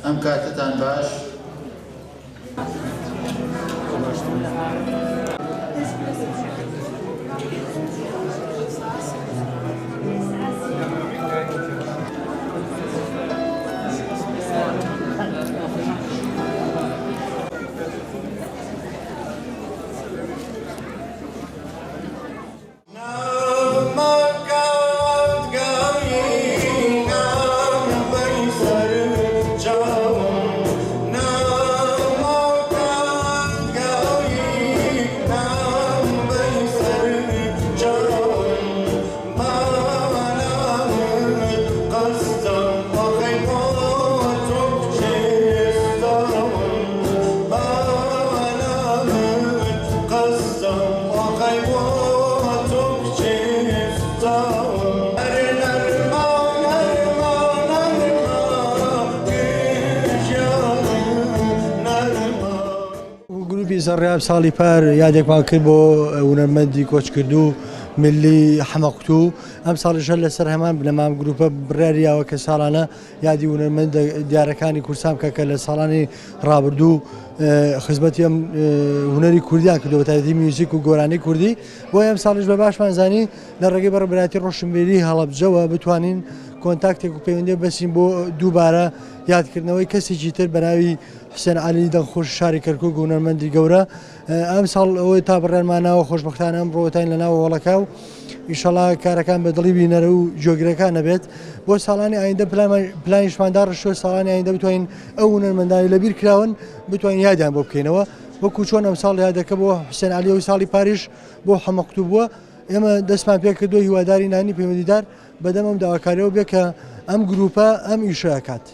ئەم کاتتان باش. زەڕیاب ساڵی پار یادێکمان کرد بۆ هونەرمەندی کۆچکردو ملی حەمەقوتو ئەم ساڵیشە لەسەر هەمان لە مام گروپە بڕیاریاوە کە ساڵانە یادی هونەرمەند دیارەکانی کورسام کە لە ساڵانی ڕابردوو خزمەتی ئەم هونەری کوردیان کردو بە تایبەتی میوزیک و گۆرانی کوردی بۆ ئەم ساڵیش بە باشمان زانی لە ڕێگەی بەڕێوەبەرایەتی ڕۆشنبیری هەڵەبجەوە بتوانین کۆنتاکتێک و پەیوەندی بەسین بۆ دووبارە یادکردنەوەی کەسێکی تر بە ناوی حسێن عەلی دەنگخۆش شاری کەرکووک هونەرمەندی گەورە ئەم ساڵ ئەوەی تا بڕێنماناوە خۆشبەختانە ئەم ڕۆتین لە ناو وەڵەکە و ئینشەڵا کارەکان بە دڵی بینەرە و جۆگرەکان نەبێت بۆ ساڵانی ئایندە پلانیشماندار ڕشتووە ساڵانی ئایندە بتوانین ئەو هونەرمەندانی لەبیر کراون بتوانین یادیان بۆ بکەینەوە وەکو چۆن ئەم ساڵ یادەکە بۆ حسێن عەلی و ساڵی پاریش بۆ حەمەقوتو بووە ئێمە دەستمان پێ کردو هیواداری نانی پەیوەندیدار بەدەم ئەم داواکاریەوە بێ کە ئەم گروپە ئەم ئیشەکات.